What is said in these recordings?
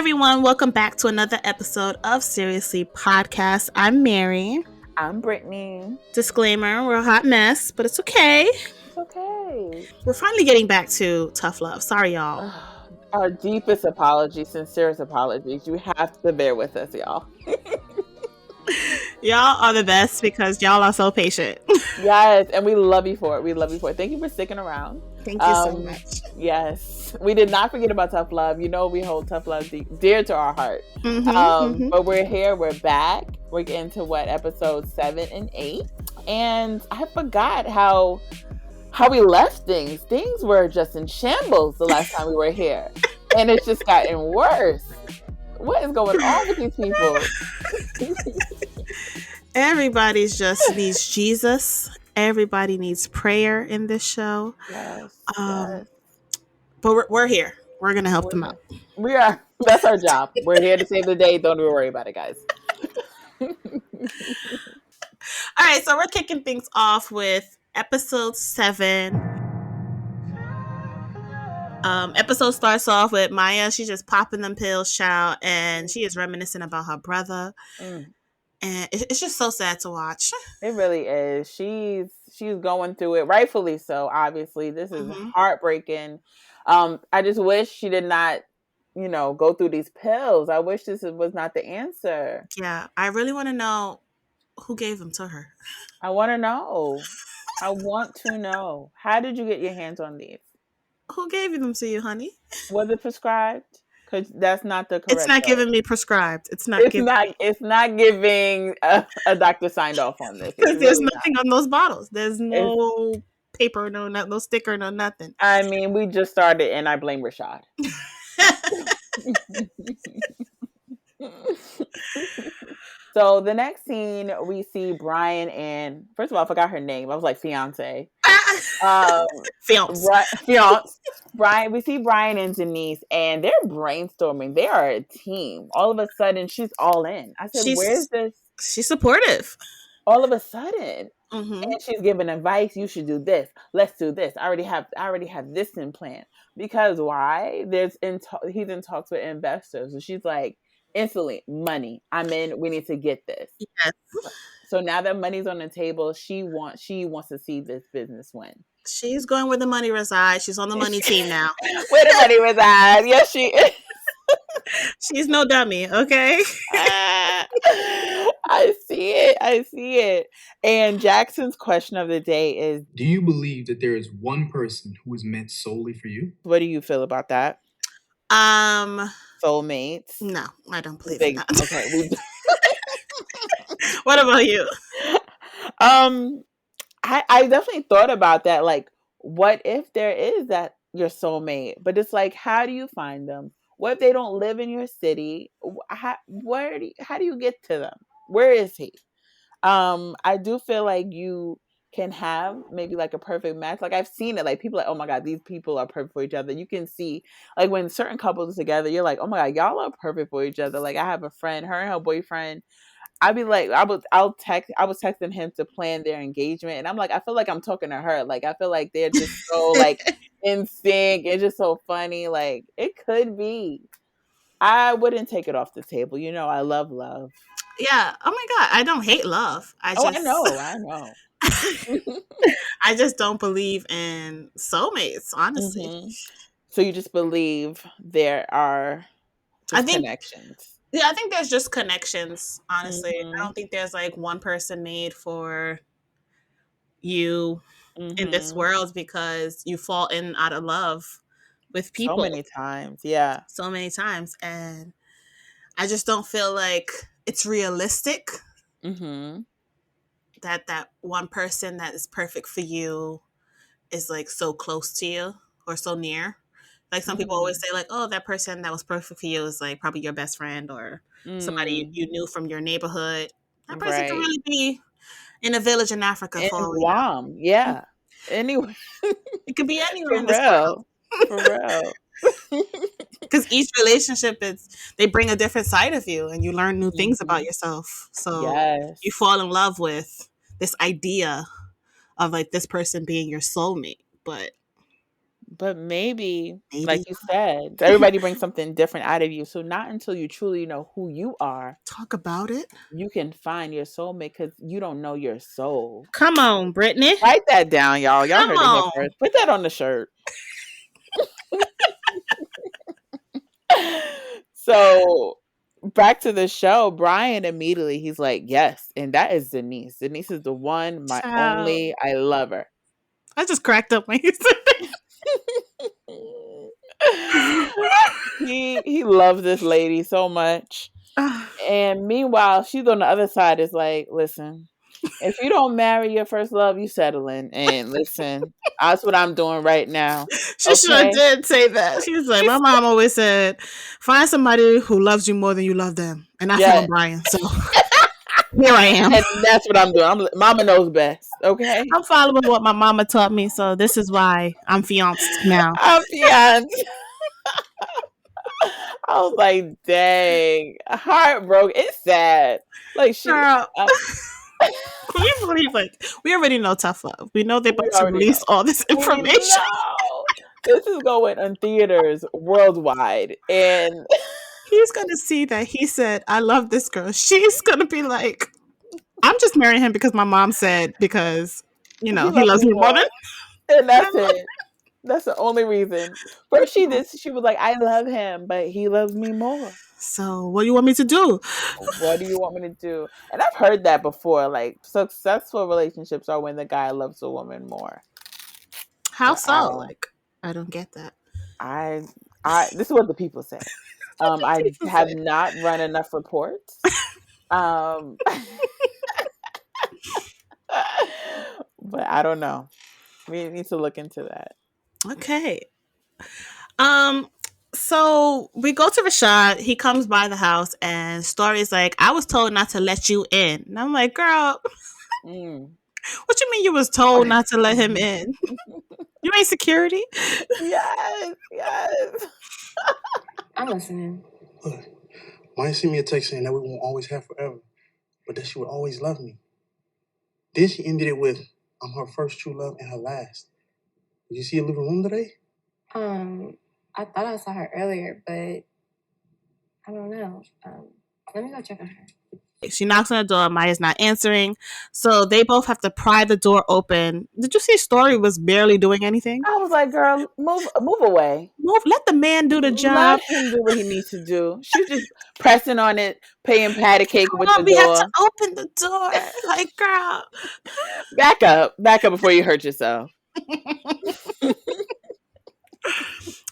everyone, welcome back to another episode of Seriously Podcast. I'm Mary. I'm Brittany. Disclaimer, we're a hot mess, but it's okay. It's okay. We're finally getting back to tough love. Sorry, y'all. Our deepest apologies, sincerest apologies. You have to bear with us, y'all. Y'all are the best because y'all are so patient. Yes, and we love you for it. We love you for it. Thank you for sticking around. Thank you so much. Yes, we did not forget about tough love. You know we hold tough love dear to our heart. But we're here. We're back. We're getting to episode 7 and 8. And I forgot how we left things. Things were just in shambles the last time we were here. And it's just gotten worse. What is going on with these people? Everybody just needs Jesus. Everybody needs prayer in this show. Yes. But we're here. We're going to help them out. We are. That's our job. We're here to save the day. Don't even worry about it, guys. All right. So we're kicking things off with episode 7. Episode starts off with Maya. She's just popping them pills, child, and she is reminiscing about her brother. And it's just so sad to watch. It really is. She's going through it, rightfully so. Obviously, this is heartbreaking. I just wish she did not, go through these pills. I wish this was not the answer. Yeah, I really want to know who gave them to her. I want to know. I want to know. How did you get your hands on these? Who gave them to you, honey? Was it prescribed? Because that's not the correct. It's not giving me prescribed. It's not giving a doctor signed off on this. There's really nothing on those bottles. There's no paper, no sticker, no nothing. I mean, we just started, and I blame Rashad. So the next scene, we see Brian and, first of all, I forgot her name. I was like, fiance. Fiance. Brian. We see Brian and Denise, and they're brainstorming. They are a team. All of a sudden, she's all in. I said, where's this? She's supportive. All of a sudden. And she's giving advice. You should do this. Let's do this. I already have this in plan. Because why? He's in talks with investors. And she's like, instantly, money. I'm in. We need to get this. Yes. So now that money's on the table, she wants to see this business win. She's going where the money resides. She's on the money team now. Where the money resides. Yes, she is. She's no dummy, okay? I see it. And Jackson's question of the day is, do you believe that there is one person who is meant solely for you? What do you feel about that? Soulmates? No, I don't believe in that. Okay. What about you? I definitely thought about that. Like, what if there is that your soulmate? But it's like, how do you find them? What if they don't live in your city? How do you get to them? Where is he? I do feel like you can have maybe like a perfect match. Like, I've seen it. Like, people are like, oh my God, these people are perfect for each other. You can see, like, when certain couples are together, you're like, oh my God, y'all are perfect for each other. Like, I have a friend, her and her boyfriend. I'd be like, I was texting him to plan their engagement, and I'm like, I feel like I'm talking to her. Like, I feel like they're just so like in sync. It's just so funny. Like, it could be. I wouldn't take it off the table. I love love. Yeah. Oh my God, I don't hate love. I know. I just don't believe in soulmates, honestly. So you just believe there are connections. Yeah, I think there's just connections, honestly. I don't think there's like one person made for you in this world, because you fall in and out of love with people. So many times, yeah. So many times. And I just don't feel like it's realistic that one person that is perfect for you is like so close to you or so near. Like, some people always say, like, oh, that person that was perfect for you is like probably your best friend or somebody you knew from your neighborhood. That person can really be in a village in Africa. In Guam, yeah. Anyway, it could be anywhere in this world. For real. Because each relationship they bring a different side of you, and you learn new things about yourself. So you fall in love with this idea of like this person being your soulmate, but But maybe, like Maybe. you said, everybody brings something different out of you. So not until you truly know who you are, Talk about it. you can find your soulmate because you don't know your soul. Come on, Brittany. Write that down, y'all. Y'all Come heard it here on. first. Put that on the shirt. So back to the show, Brian immediately he's like, yes, and that is Denise. Denise is the one, my Child. only. I love her. I just cracked up when you said He loves this lady so much. that. And meanwhile, she's on the other side is like, listen, if you don't marry your first love, you settling. And listen, that's what I'm doing right now. She sure Okay. did say that. She was like, my mom always said, find somebody who loves you more than you love them. And I Yeah. found Brian. So here I am. And that's what I'm doing. Mama knows best. Okay. I'm following what my mama taught me. So this is why I'm fianced now. I'm fiancé. I was like, dang, heartbroken. It's sad. Like she, Girl, can you believe, like, we already know tough love. We know they're we about to already release know. all this We information. know. This is going in theaters worldwide, and He's gonna see that he said, I love this girl. She's gonna be like, I'm just marrying him because my mom said, because, he he loves loves me me more more, than and that's it. That's the only reason. First, she did. She was like, "I love him, but he loves me more." So what do you want me to do? What do you want me to do? And I've heard that before. Like successful relationships are when the guy loves a woman more. How But so? Like, I don't get that. I, this is what the people say. I People have say. not run enough reports. But I don't know. We need to look into that. Okay. So we go to Rashad. He comes by the house, and Story's like, I was told not to let you in. And I'm like, girl, Mm. what you mean you was told not to let him in? You ain't security? Yes, yes. I'm listening. Look, Maya sent me a text saying that we won't always have forever, but that she would always love me. Then she ended it with, I'm her first true love and her last. Did you see her living room today? I thought I saw her earlier, but I don't know. Let me go check on her. She knocks on the door. Maya's not answering. So they both have to pry the door open. Did you see Story was barely doing anything? I was like, girl, move away. Let the man do the job. Let him do what he needs to do. She's just pressing on it, playing patty cake with the We have door. to open the door. Like, girl. Back up before you hurt yourself.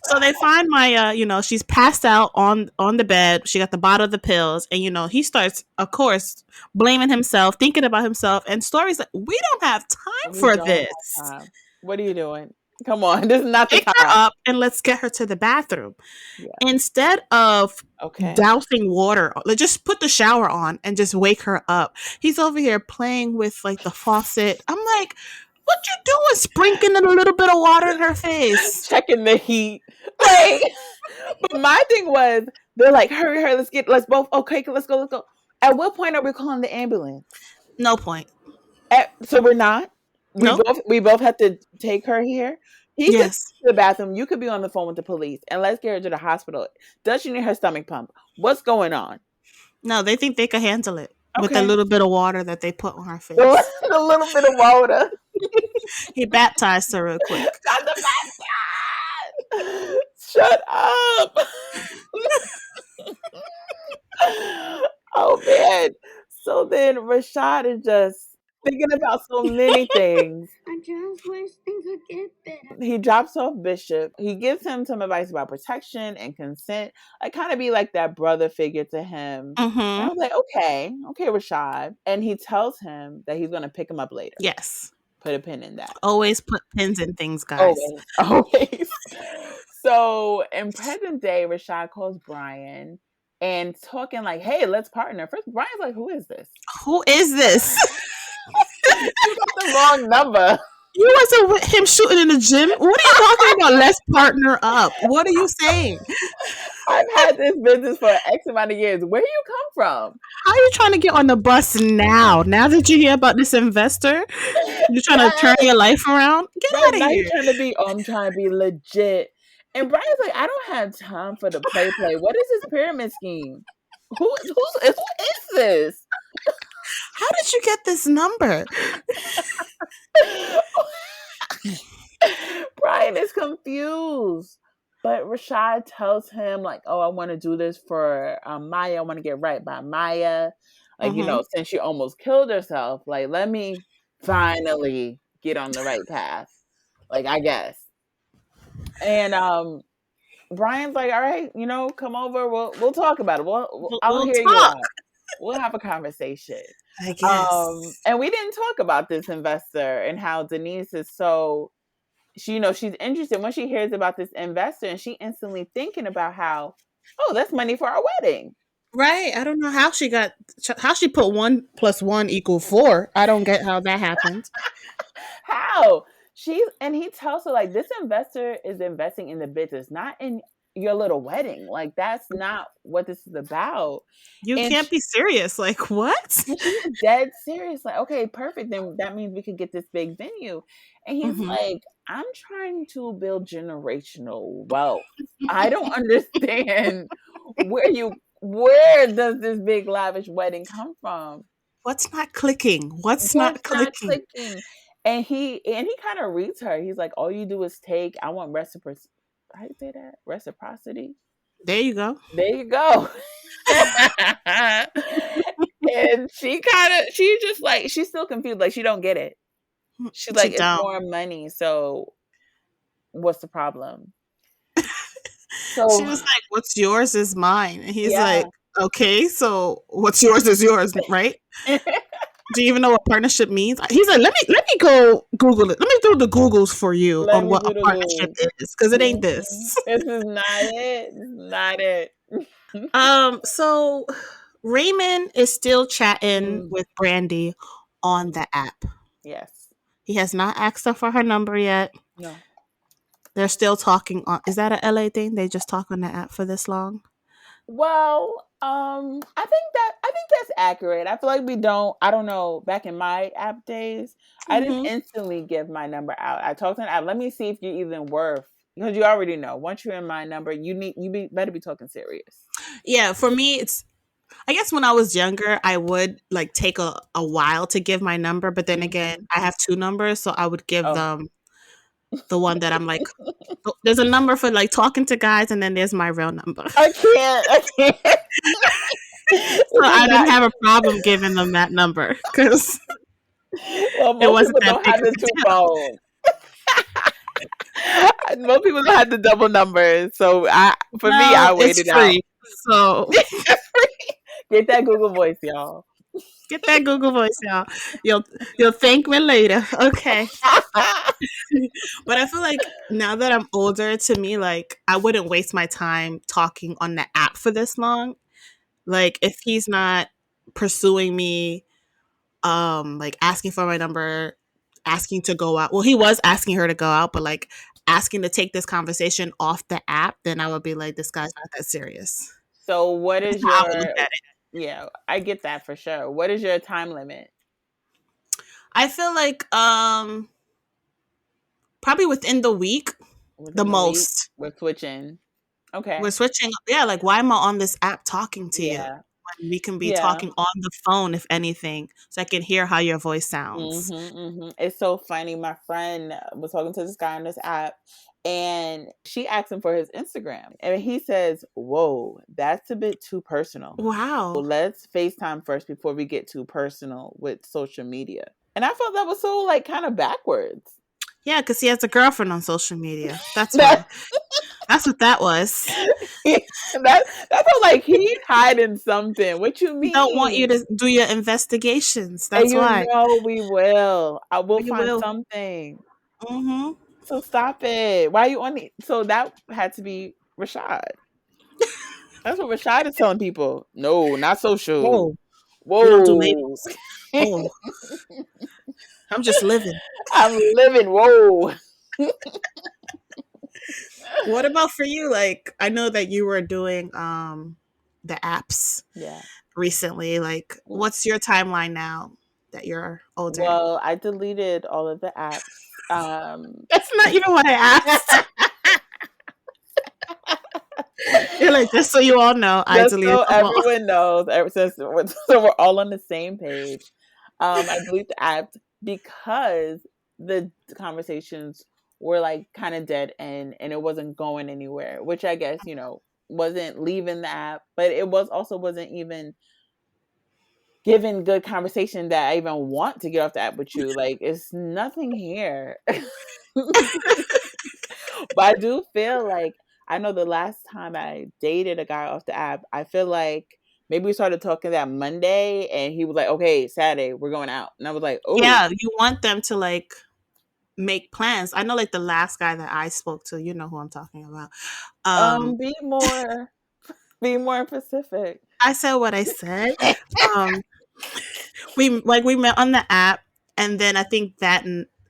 So they find Maya, she's passed out on the bed. She got the bottle of the pills. And, he starts, of course, blaming himself, thinking about himself. And Story's like, we don't have time for this. What are you doing? Come on. This is not the Pick time. her up and let's get her to the bathroom. Yeah. Instead of dousing water, just put the shower on and just wake her up. He's over here playing with, like, the faucet. I'm like, what you doing? Sprinkling a little bit of water in her face. Checking the heat. Like, but my thing was, they're like, hurry, let's both, okay, let's go. At what point are we calling the ambulance? No point. So we're not? Nope. We both have to take her here? He yes. said to the bathroom, you could be on the phone with the police and let's get her to the hospital. Does she need her stomach pump? What's going on? No, they think they could handle it. With a little bit of water that they put on her face. A little bit of water. He baptized her real quick. Not the baptized. Shut up. Oh, man. So then Rashad is just thinking about so many things. I just wish things would get better. He drops off Bishop. He gives him some advice about protection and consent. I kind of be like that brother figure to him. Mm-hmm. And I was like, okay, Rashad. And he tells him that he's going to pick him up later. Yes. Put a pin in that. Always put pins in things, guys. Always. So in present day, Rashad calls Brian and talking like, hey, let's partner. First, Brian's like, who is this? Who is this? You got the wrong number. You wasn't with him shooting in the gym? What are you talking about? Let's partner up. What are you saying? I've had this business for X amount of years. Where do you come from? How are you trying to get on the bus now? Now that you hear about this investor, you're trying to turn Yes. your life around? Get Right out of now here. he's trying to be, oh, I'm trying to be legit. And Brian's like, I don't have time for the play. What is this pyramid scheme? Who is this? How did you get this number? Brian is confused. But Rashad tells him, like, oh, I want to do this for Maya. I want to get right by Maya. Like, since she almost killed herself, like, let me finally get on the right path. Like, I guess. And Brian's like, all right, come over. We'll talk about it. I'll We'll hear you talk. out. We'll have a conversation. I guess. And we didn't talk about this investor and how Denise is so, she's interested when she hears about this investor, and she instantly thinking about how, oh, that's money for our wedding. Right. I don't know how she put 1 + 1 = 4. I don't get how that happened. How? And he tells her, like, this investor is investing in the business, not in your little wedding. Like, that's not what this is about. You And can't be serious. Like, what? And she's dead serious. Like, okay, perfect. Then that means we could get this big venue. And he's like, I'm trying to build generational wealth. I don't understand where does this big lavish wedding come from? What's not clicking? What's not clicking? And he kind of reads her. He's like, all you do is take. I want reciprocity. How do you say that? Reciprocity. There you go. There you go. And she's just like, she's still confused. Like, she don't get it. She's like, it's more money. So what's the problem? So she was like, what's yours is mine. And he's like, okay, so what's yours is yours, right? Do you even know what partnership means? He's like, let me go Google it. Let me do the Googles for you on what a partnership is, because it ain't this. This is not it. Not it. So Raymond is still chatting with Brandy on the app. Yes. He has not asked her for her number yet. No. They're still talking on. Is that a LA thing? They just talk on the app for this long? Well, I think that's accurate. I feel like I don't know, back in my app days, I didn't instantly give my number out. I talked to an app. Let me see if you're even worth, because you already know, once you're in my number, better be talking serious. Yeah, for me, I guess when I was younger, I would like take a while to give my number, but then again, I have 2 numbers, so I would give them the one that I'm like, there's a number for like talking to guys, and then there's my real number. I can't. So I didn't have a problem giving them that number, because it wasn't that big of a deal. Most people don't have the double numbers, so for me, I waited out. So get that Google Voice, y'all. Get that Google Voice, y'all. You'll thank me later. Okay. But I feel like now that I'm older, to me, like, I wouldn't waste my time talking on the app for this long. Like, if he's not pursuing me, like asking for my number, asking to go out. Well, he was asking her to go out, but like asking to take this conversation off the app, then I would be like, this guy's not that serious. So what is your... Yeah, I get that for sure. What is your time limit? I feel like probably within the week, most. We're switching. Okay. We're switching. Yeah, like, why am I on this app talking to you? When we can be talking on the phone, if anything, so I can hear how your voice sounds. It's so funny. My friend was talking to this guy on this app, and she asked him for his Instagram. And he says, whoa, that's a bit too personal. Wow. So let's FaceTime first before we get too personal with social media. And I felt that was so, like, kind of backwards. Yeah, because he has a girlfriend on social media. That's why. That's what that was. That's like he's hiding something. What you mean? Don't want you to do your investigations. That's why. We will. I will find something. So stop it. Why are you on the... So that had to be Rashad. That's what Rashad is telling people. No, not social. Whoa. We don't do labels. Oh. I'm just living. I'm living. Whoa. What about for you? Like, I know that you were doing the apps Yeah. recently. Like, what's your timeline now that you're older? Well, I deleted all of the apps. That's not even what I asked. You're like, just so you all know, I Just deleted so them all. everyone knows, ever since so we're all on the same page. I deleted the app because the conversations were like kind of dead end and it wasn't going anywhere, which I guess, wasn't leaving the app, but it wasn't even giving good conversation that I even want to get off the app with you. Like it's nothing here. But I do feel like I know the last time I dated a guy off the app, I feel like maybe we started talking that Monday and he was like, okay, Saturday, we're going out. And I was like, oh. Yeah, you want them to like make plans. I know like the last guy that I spoke to, you know who I'm talking about. Be more be more specific. I said what I said. Um we met on the app, and then I think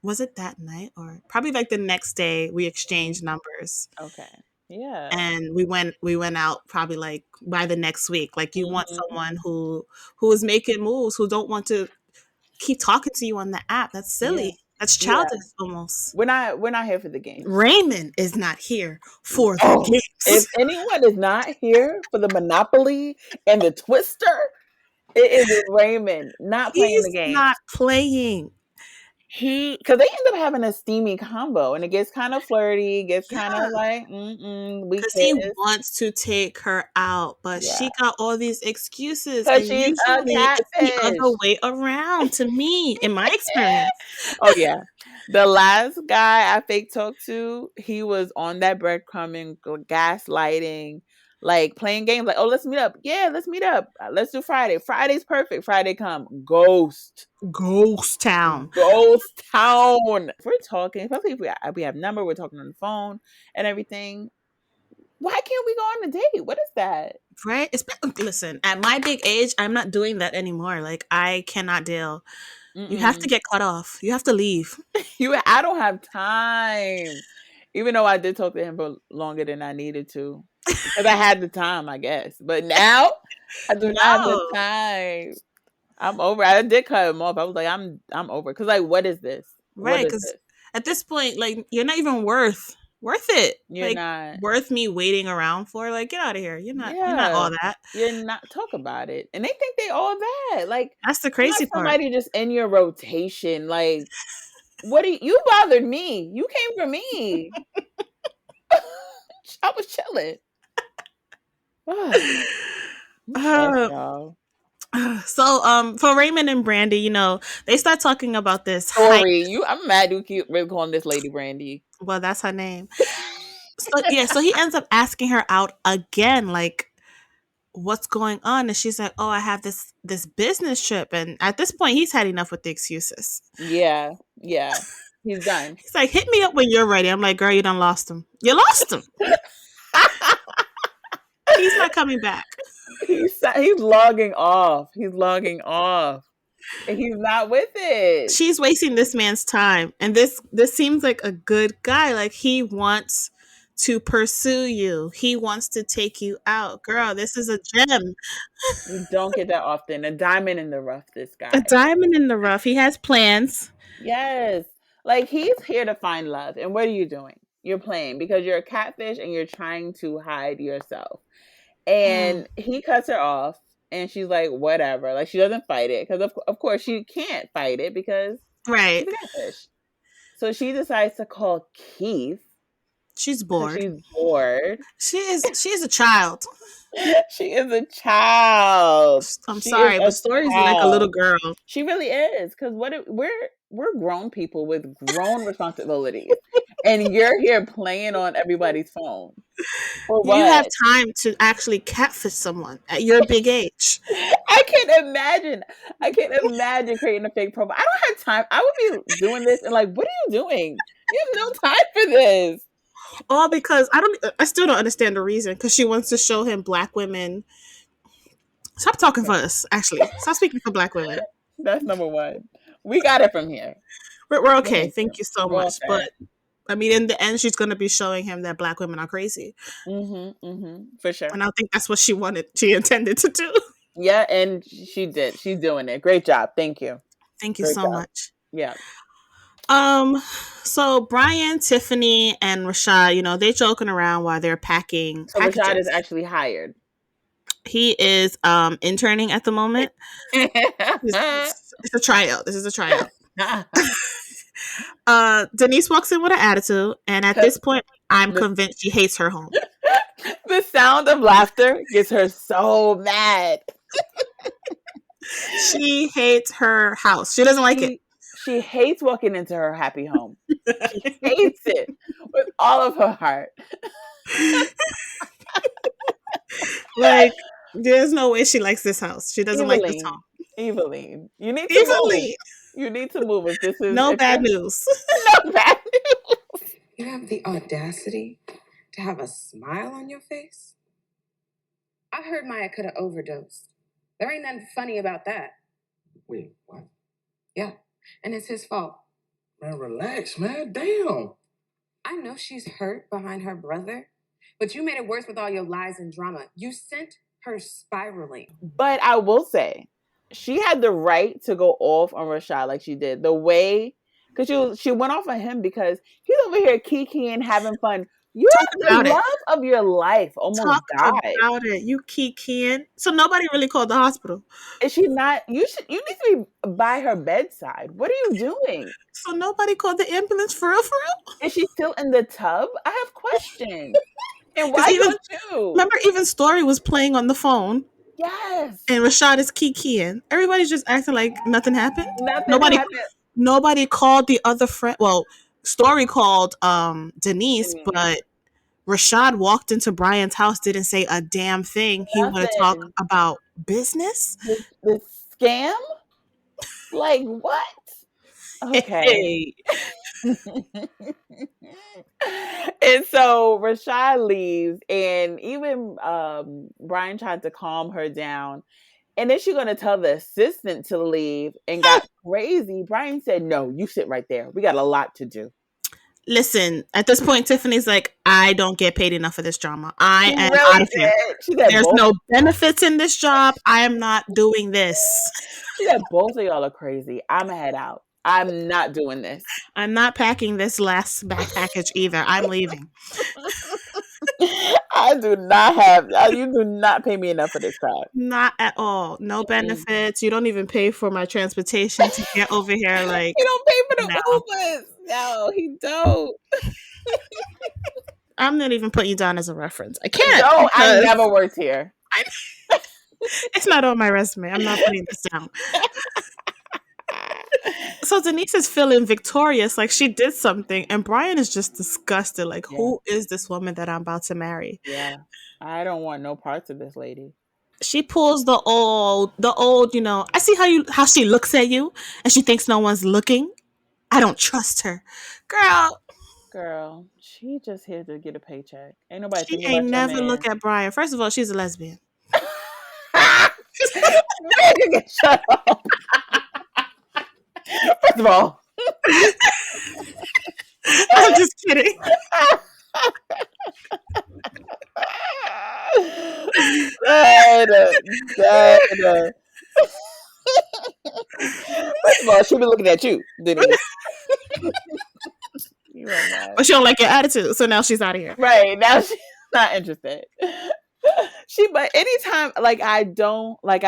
was it that night or probably like the next day we exchanged numbers. Okay. Yeah. And we went out probably like by the next week. Like you want Mhm. someone who is making moves, who don't want to keep talking to you on the app. That's Yeah. silly. That's Yeah. childish almost. We're not here for the games. Raymond is not here for the Oh, if games. anyone is not here for the Monopoly and the Twister, it is Raymond not playing the He's game. not playing. Because they end up having a steamy combo, and it gets kind of flirty, gets kind of like, we Because he kiss. wants to take her out, but Yeah, she got all these excuses, because and she's a usually it's the catfish. other way around. To me, in my experience. Oh yeah, the last guy I fake talked to, he was on that breadcrumbing, gaslighting, like playing games. Like, oh, let's meet up. Yeah, let's meet up. Let's do Friday. Friday's perfect. Friday come. Ghost. Ghost town. Ghost town. If we're talking, especially if we have number, we're talking on the phone and everything. Why can't we go on a date? What is that? Right? Listen, at my big age, I'm not doing that anymore. Like, I cannot deal. You have to get cut off. You have to leave. I don't have time. Even though I did talk to him for longer than I needed to. Because I had the time, I guess. But now I do not have the No. time. I'm over. I did cut him off. I was like, I'm over. Because like, what is this? What Right? is Because this? at this point, like, you're not even worth it. You're Like, not. worth me waiting around for. Like, get out of here. You're not Yeah. all that. You're not. Talk about it. And they think they all that. Like, That's the I'm not crazy part. somebody just in your rotation. Like, what do you bothered me? You came for me. I was chilling. Y'all. So for Raymond and Brandy, they start talking about this Story. I'm mad you keep really calling this lady Brandy. Well, that's her name. So he ends up asking her out again, like, what's going on? And she's like, oh, I have this business trip. And at this point, he's had enough with the excuses. Yeah. He's done. He's like, hit me up when you're ready. I'm like, girl, you done lost him. You lost him. He's not coming back. He's logging off. He's logging off. And he's not with it. She's wasting this man's time. And this seems like a good guy. Like, he wants to pursue you. He wants to take you out. Girl, this is a gem. You don't get that often. A diamond in the rough, this guy. A diamond in the rough. He has plans. Yes. Like, he's here to find love. And what are you doing? You're playing because you're a catfish and you're trying to hide yourself. And he cuts her off. And she's like, whatever. Like, she doesn't fight it. Because, of course, she can't fight it because right. she's a catfish. So she decides to call Keith. She's bored. She's bored. She is a child. She is a child. I'm sorry, but Story's like a little girl. She really is. Because we're grown people with grown responsibilities. And you're here playing on everybody's phone. For what? You have time to actually catfish someone at your big age. I can't imagine creating a fake profile. I don't have time. I would be doing this and like, what are you doing? You have no time for this. All because I still don't understand the reason. Because she wants to show him black women. Stop talking for us, actually. Stop speaking for black women. That's number one. We got it from here. We're okay. Thank you so much. Okay. I mean, in the end, she's going to be showing him that black women are crazy. For sure. And I think that's what she intended to do. Yeah, and she did. She's doing it. Great job. Thank you. Thank you Great so job. much. Yeah. So Brian, Tiffany, and Rashad, they're joking around while they're packing So packages. Rashad is actually hired. He is interning at the moment. It's a tryout. This is a tryout. Denise walks in with an attitude, and at this point, I'm convinced she hates her home. The sound of laughter gets her so mad. She hates her house. She doesn't like it. She hates walking into her happy home. She hates it with all of her heart. Like, there's no way she likes this house. She doesn't like this home. Eveline, you need to move. You need to move if this is no bad news. No bad news. You have the audacity to have a smile on your face? I heard Maya could have overdosed. There ain't nothing funny about that. Wait, what? Yeah, and it's his fault. Man, relax, man. Damn. I know she's hurt behind her brother, but you made it worse with all your lies and drama. You sent her spiraling. But I will say, she had the right to go off on Rashad like she did. The way, because she went off on him because he's over here kikiing, having fun. You're the love of your life almost died. About it. You kikiing. So nobody really called the hospital. Is she not? You need to be by her bedside. What are you doing? So nobody called the ambulance for real? Is she still in the tub? I have questions. And why don't you? Remember, even Story was playing on the phone. Yes. And Rashad is kikiing. Everybody's just acting like nothing happened. Nothing happened. Nobody called the other friend. Well, Story called Denise, but Rashad walked into Brian's house, didn't say a damn thing. He wanted to talk about business. The scam? Like what? Okay. And so Rashad leaves, and even Brian tried to calm her down. And then she's going to tell the assistant to leave and got crazy. Brian said, no, you sit right there. We got a lot to do. Listen, at this point, Tiffany's like, I don't get paid enough for this drama. I am out of here. There's no benefits in this job. I am not doing this. She said, both of y'all are crazy. I'm going to head out. I'm not doing this. I'm not packing this last back package either. I'm leaving. I do not have, you do not pay me enough for this crap. Not at all. No benefits. You don't even pay for my transportation to get over here. Like, you don't pay for the Ubers. No, he don't. I'm not even putting you down as a reference. I can't. No, I never worked here. It's not on my resume. I'm not putting this down. So Denise is feeling victorious, like she did something, and Brian is just disgusted. Like, who is this woman that I'm about to marry? Yeah, I don't want no parts of this lady. She pulls the old, I see how she looks at you, and she thinks no one's looking. I don't trust her, girl. She just here to get a paycheck. Ain't nobody. She ain't never look at Brian. First of all, she's a lesbian. Shut up. First of all, I'm just kidding. First of all, she'll be looking at you, Denise. But she don't like your attitude, so now she's out of here. Right, now she's not interested. But anytime, I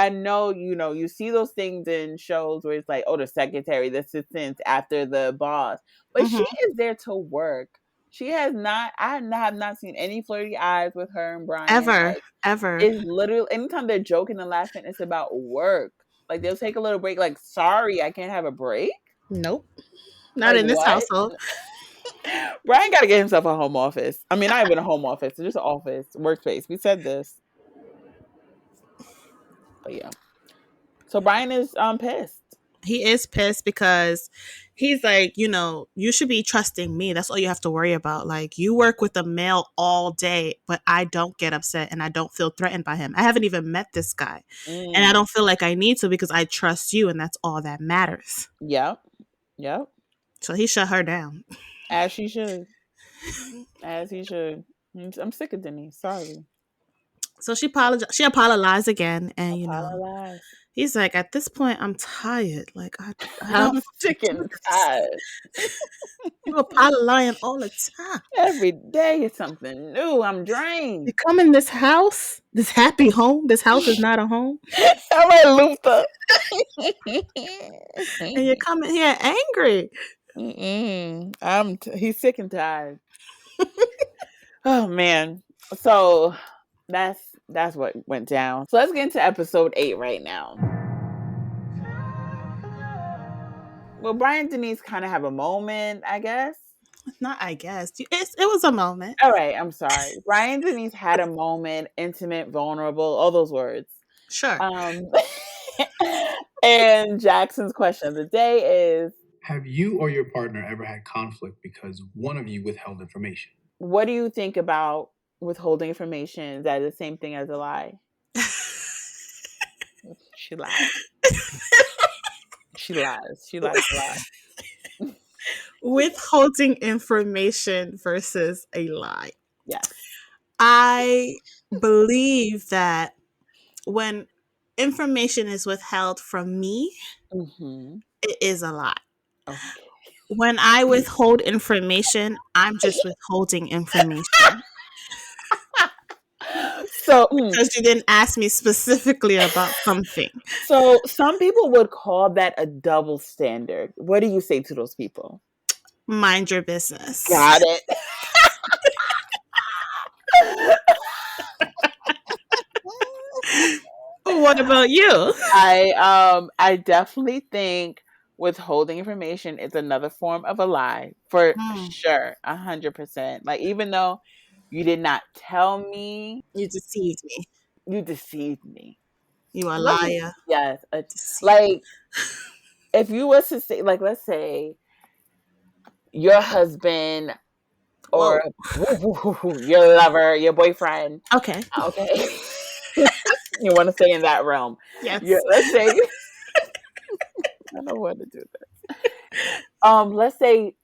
know, you see those things in shows where it's like, oh, the secretary, the assistant after the boss, but she is there to work. She has not, I have not seen any flirty eyes with her and Brian. Ever. It's literally, anytime they're joking and laughing, it's about work. Like, they'll take a little break, like, sorry, I can't have a break? Nope. Not in this household. Brian got to get himself a home office. I mean, not even a home office, just an office, workspace. We said this. But yeah. So Brian is pissed. He is pissed because he's like, you should be trusting me. That's all you have to worry about. Like, you work with a male all day, but I don't get upset and I don't feel threatened by him. I haven't even met this guy. And I don't feel like I need to because I trust you and that's all that matters. Yep. So he shut her down. As she should. As he should. I'm sick of Denise. Sorry. So she apologized again, and Apologize. he's like, at this point, I'm tired. Like I don't I'm want to sick do and this. tired. You apologizing all the time. Every day is something new. I'm You drained. come in this house, this happy home. This house is not a home, All right, Luther. and you're coming here angry. He's sick and tired. Oh man. So that's what went down. So let's get into episode 8 right now. Well, Brian and Denise kind of have a moment, I guess. Not, I guess. It was a moment. All right, I'm sorry. Brian and Denise had a moment, intimate, vulnerable, all those words. Sure. And Jackson's question of the day is, have you or your partner ever had conflict because one of you withheld information? What do you think about withholding information? Is that the same thing as a lie? She lies. She lies. She likes to lie. Withholding information versus a lie. Yes. I believe that when information is withheld from me, it is a lie. Okay. When I withhold information, I'm just withholding information. So, because you didn't ask me specifically about something. So some people would call that a double standard. What do you say to those people? Mind your business. Got it. What about you? I definitely think withholding information is another form of a lie for sure. 100%. Like, even though you did not tell me, you deceived me. You deceived me. You a liar. Yes. Like, if you was to say, like, let's say your husband or your lover, your boyfriend. Okay. You want to stay in that realm. Yes. Let's say I don't want to do this. Let's say,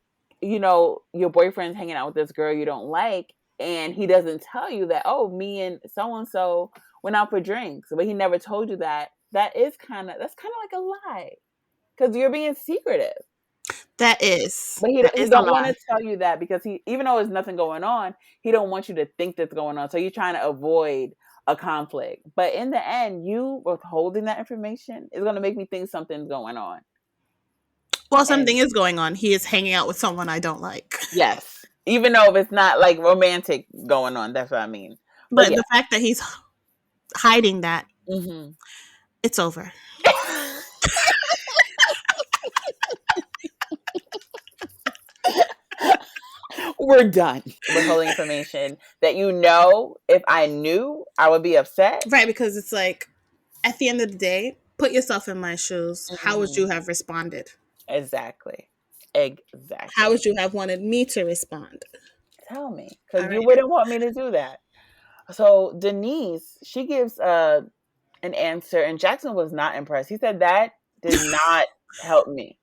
your boyfriend's hanging out with this girl you don't like, and he doesn't tell you that, oh, me and so-and-so went out for drinks, but he never told you that. That's kind of like a lie, because you're being secretive. That is. But he don't want to tell you that, because even though there's nothing going on, he don't want you to think that's going on. So you're trying to avoid a conflict. But in the end, you withholding that information is going to make me think something's going on. Well, something is going on. He is hanging out with someone I don't like. Yes. Even though if it's not like romantic going on, that's what I mean. But the fact that he's hiding that, it's over. We're done with holding information that, if I knew, I would be upset. Right, because it's like, at the end of the day, put yourself in my shoes. How would you have responded? Exactly. How would you have wanted me to respond? Tell me, because you wouldn't want me to do that. So Denise, she gives an answer, and Jackson was not impressed. He said that did not help me.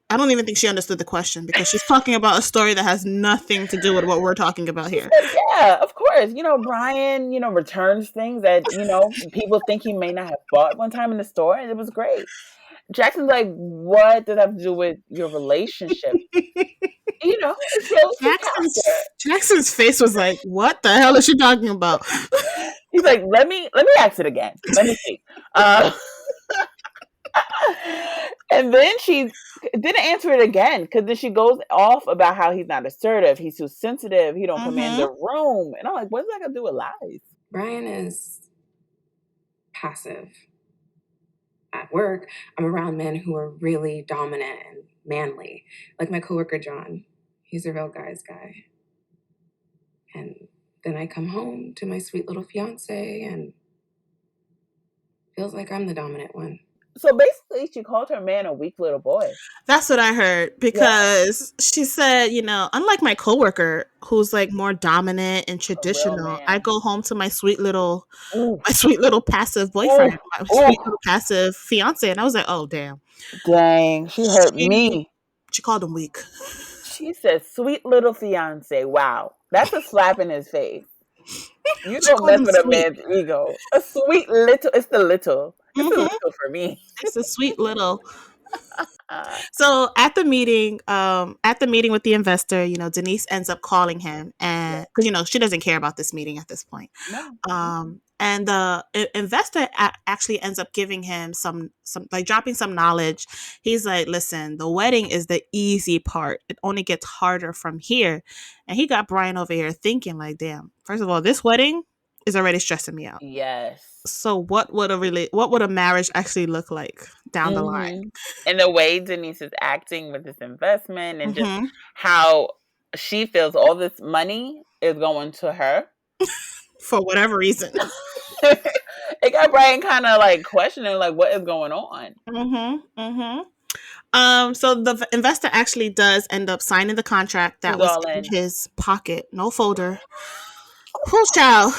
I don't even think she understood the question, because she's talking about a story that has nothing to do with what we're talking about here. Yeah, of course. Brian, returns things that, people think he may not have bought one time in the store, and it was great. Jackson's like, what does that have to do with your relationship? Jackson's face was like, what the hell is she talking about? He's like, let me ask it again. Let me see. And then she didn't answer it again, because then she goes off about how he's not assertive, he's too sensitive, he don't command the room. And I'm like, what's that got to do with lies? Brian is passive. At work, I'm around men who are really dominant and manly. Like my coworker, John. He's a real guy's guy. And then I come home to my sweet little fiance, and feels like I'm the dominant one. So basically, she called her man a weak little boy. That's what I heard, because she said, unlike my coworker, who's like more dominant and traditional, I go home to my sweet little passive boyfriend, my sweet little passive fiance, and I was like, oh damn, she hurt me. She called him weak. She said, "Sweet little fiance." Wow, that's a slap in his face. You She don't called mess him with a sweet. man's ego. A sweet little. It's the little. It's a Mm-hmm. little for me. It's a sweet little. Uh, So at the meeting with the investor, Denise ends up calling him, and because she doesn't care about this meeting at this point. no. And the investor actually ends up giving him some like dropping some knowledge. He's like, listen, the wedding is the easy part. It only gets harder from here. And he got Brian over here thinking like, damn, first of all, this wedding is already stressing me out. Yes. So what would a marriage actually look like down the line? And the way Denise is acting with this investment and just Mm-hmm. how she feels all this money is going to her. For whatever reason. It got Brian kind of like questioning like what is going on. Mm-hmm. Mm-hmm. So the investor actually does end up signing the contract that He's was all in in. his pocket, no folder. Who's child?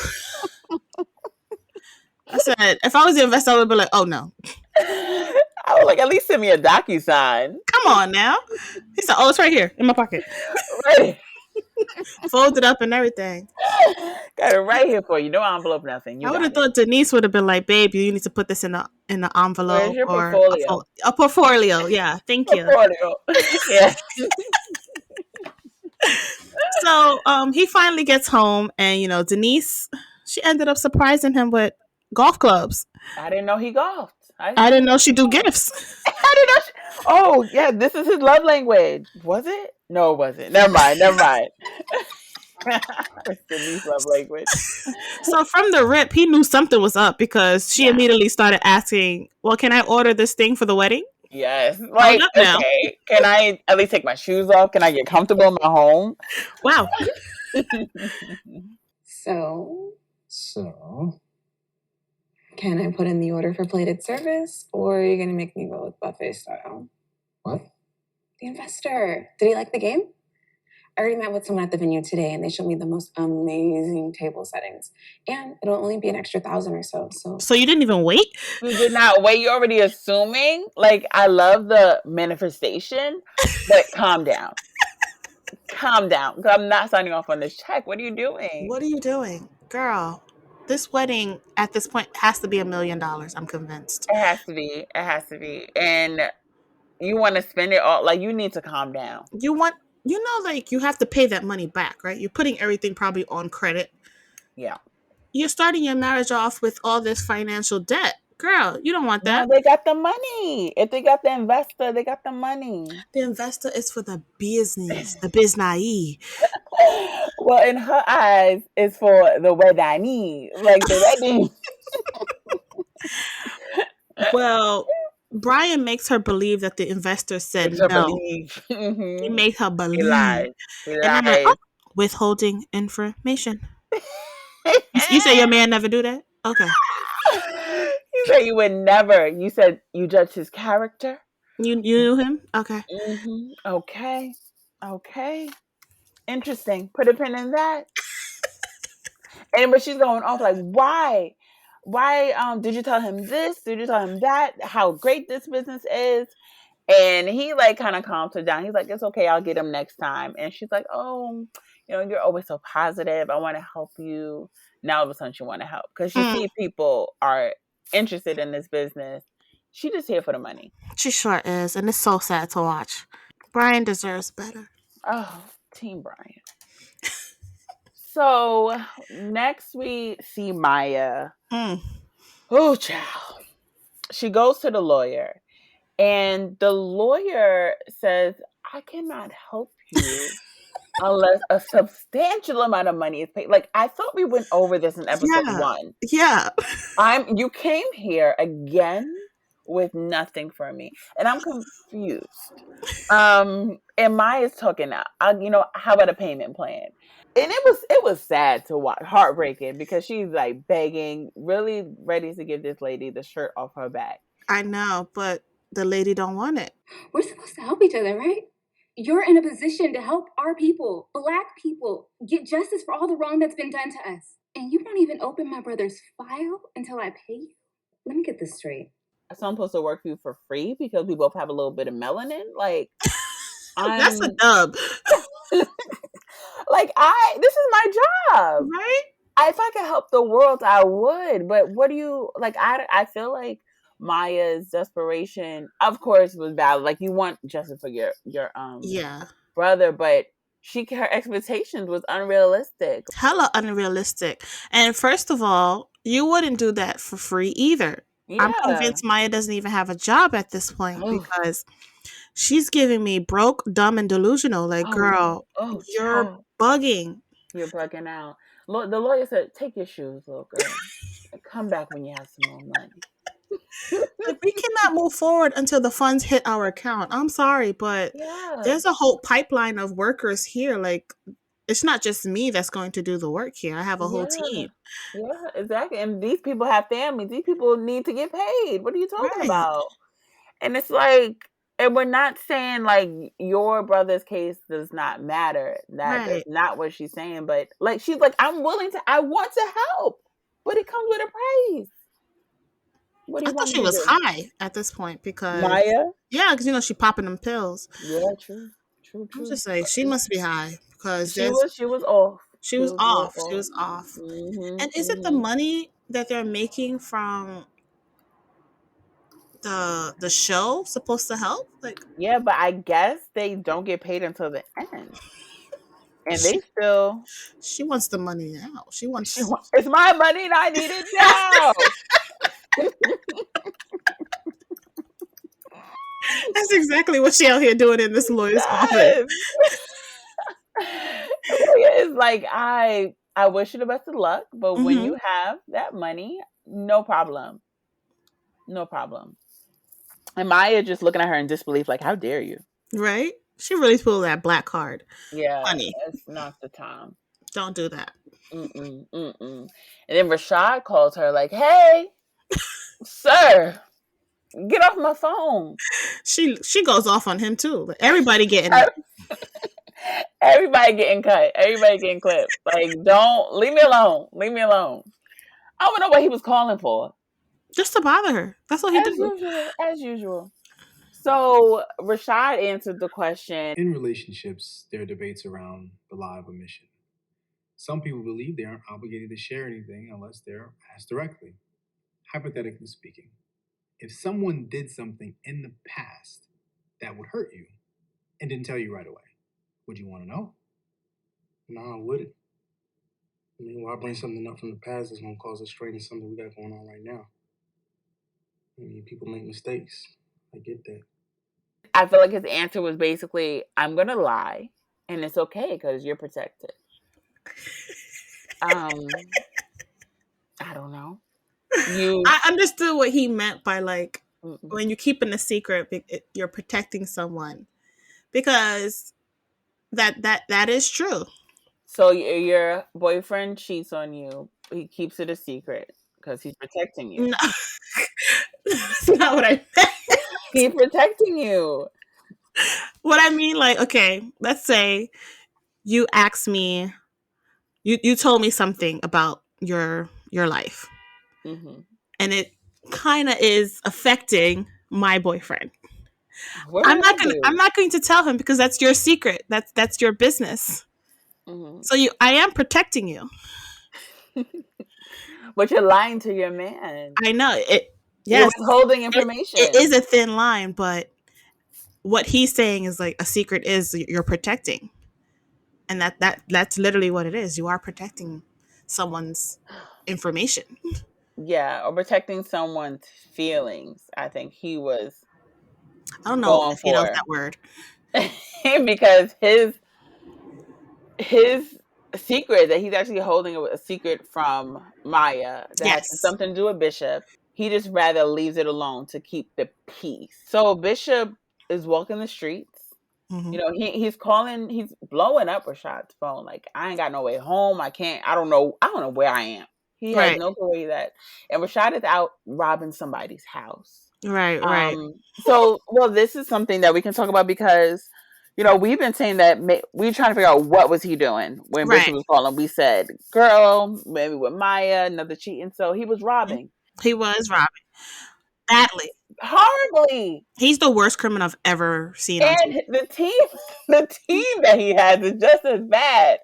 I said, if I was the investor, I would be like, oh no. I was like, at least send me a DocuSign. Come on now. He said, oh, it's right here in my pocket. Right. Folded up and everything. Got it right here for you. No envelope, nothing. You I would got have it. thought Denise would have been like, babe, you need to put this in the Where's envelope your or portfolio? a portfolio. Yeah, thank you. Portfolio. Yeah. So he finally gets home, and Denise, she ended up surprising him with golf clubs. I didn't know he golfed. I didn't know she do gifts. How did I? Oh, yeah, this is his love language. Was it? No, it wasn't. Never mind. It's Denise's love language. So from the rip, he knew something was up because she immediately started asking, well, can I order this thing for the wedding? Yes. Hold Like, up now. okay, can I at least take my shoes off? Can I get comfortable in my home? Wow. So, can I put in the order for plated service, or are you going to make me go with buffet style? What? The investor. Did he like the game? I already met with someone at the venue today, and they showed me the most amazing table settings. And it'll only be an extra $1,000 or so. So you didn't even wait? You did not wait. You're already assuming. Like, I love the manifestation, but calm down. Calm down. I'm not signing off on this check. What are you doing? What are you doing? Girl, this wedding at this point has to be $1 million. I'm convinced. It has to be. It has to be. And you want to spend it all. Like, you need to calm down. Like you have to pay that money back, right? You're putting everything probably on credit. Yeah. You're starting your marriage off with all this financial debt. Girl, you don't want that. No, they got the money. If they got the investor, they got the money. The investor is for the business, the biznai. Well, in her eyes, it's for the wedding. Like the wedding. Well, Brian makes her believe that the investor said Makes her no. believe. He made her believe. He lied. And I'm like, oh, withholding information. You say your man never do that? Okay. You said you would never. You said you judged his character? You knew him? Okay. Okay. Interesting. Put a pin in that. But she's going off like, why? Why did you tell him this? Did you tell him that? How great this business is? And he like kind of calms her down. He's like, it's okay, I'll get him next time. And she's like, oh, you're always so positive. I want to help you. Now all of a sudden she want to help because she see people are interested in this business. She just here for the money. She sure is, and it's so sad to watch. Brian deserves better. Oh, Team Brian. So next we see Maya. Oh, child. She goes to the lawyer, and the lawyer says, I cannot help you unless a substantial amount of money is paid. Like, I thought we went over this in episode 1. Yeah. You came here again with nothing for me, and I'm confused. And Maya's talking now. How about a payment plan? And it was sad to watch, heartbreaking, because she's like begging, really ready to give this lady the shirt off her back. I know, but the lady don't want it. We're supposed to help each other, right? You're in a position to help our people, Black people, get justice for all the wrong that's been done to us. And you won't even open my brother's file until I pay you? Let me get this straight. So I'm supposed to work for you for free because we both have a little bit of melanin? Like, That's a I'm dub, like, this is my job. right? If I could help the world, I would. But what do you like? I feel like Maya's desperation, of course, was valid. Like, you want justice for your Yeah. brother, but her expectations was unrealistic. Hella unrealistic. And first of all, you wouldn't do that for free either. I'm Yeah. convinced Maya doesn't even have a job at this point Oh, because she's giving me broke, dumb, and delusional. Like, girl, you're child, bugging. you're bugging out. The lawyer said, "Take your shoes, little girl, and come back when you have some more money." Like, we cannot move forward until the funds hit our account. I'm sorry, but Yeah. there's a whole pipeline of workers here. Like, it's not just me that's going to do the work here. I have a whole Yeah. team. Yeah, exactly. And these people have families. These people need to get paid. What are you talking Right. about? And it's like, and we're not saying like your brother's case does not matter. That's Right. not what she's saying. But like, she's like, I want to help, but it comes with a price. What do I you thought want me she to was do? high at this point because, Maya? yeah, because, she popping them pills. Yeah, true. True, I'm true. just like, she must be high because She was off. she She was was real off. She off. was off. Mm-hmm. And is it the Mm-hmm. money that they're making from the show supposed to help? Like, Yeah, but I guess they don't get paid until the end. And they she still she wants the money now. it's my money and I need it now. That's exactly what she out here doing in this lawyer's office. Yes. It's like, I wish you the best of luck, but when Hmm. you have that money, no problem. No problem. And Maya just looking at her in disbelief, like, how dare you? Right? She really pulled that black card. Yeah, Honey, it's not the time. don't do that. Mm-mm, mm-mm. And then Rashad calls her like, hey, sir, get off my phone. She goes off on him too. Like, everybody getting it. Everybody getting cut. Everybody getting clipped. Like, don't leave me alone. Leave me alone. I don't know what he was calling for. Just to bother her. That's what he As did. usual. As usual. So Rashad answered the question. In relationships, there are debates around the lie of omission. Some people believe they aren't obligated to share anything unless they're asked directly. Hypothetically speaking, if someone did something in the past that would hurt you and didn't tell you right away, would you want to know? No, I wouldn't. I mean, why bring something up from the past that's gonna cause a strain in something we got going on right now? I mean, people make mistakes. I get that. I feel like his answer was basically, I'm going to lie, and it's okay because you're protected. I don't know. I understood what he meant by, like, Mm-mm. when you're keeping a secret, you're protecting someone, because that is true. So your boyfriend cheats on you. He keeps it a secret because he's protecting you. No. That's not what I meant. He's protecting you. What I mean, like, okay, let's say you asked me, you told me something about your life, Mm-hmm. and it kind of is affecting my boyfriend. What did I do? I'm not going to tell him because that's your secret. That's your business. Mm-hmm. So I am protecting you. But you're lying to your man. I know it. You're Yes, withholding information. it is a thin line, but what he's saying is, like, a secret is you're protecting, and that's literally what it is. You are protecting someone's information. Yeah, or protecting someone's feelings. I think he was I don't know going if he knows for that word. because his secret that he's actually holding a secret from Maya that has Yes. something to do with Bishop. He just rather leaves it alone to keep the peace. So Bishop is walking the streets. Mm-hmm. You know, he's blowing up Rashad's phone. Like, I ain't got no way home. I don't know where I am. He has Right. no clue where he's at. And Rashad is out robbing somebody's house. Right. So, well, this is something that we can talk about because, you know, we've been saying that we're trying to figure out what was he doing when Right. Bishop was calling. We said, girl, maybe with Maya, another cheating. So he was robbing. He was robbing. badly. horribly. He's the worst criminal I've ever seen on TV. And the team that he has is just as bad.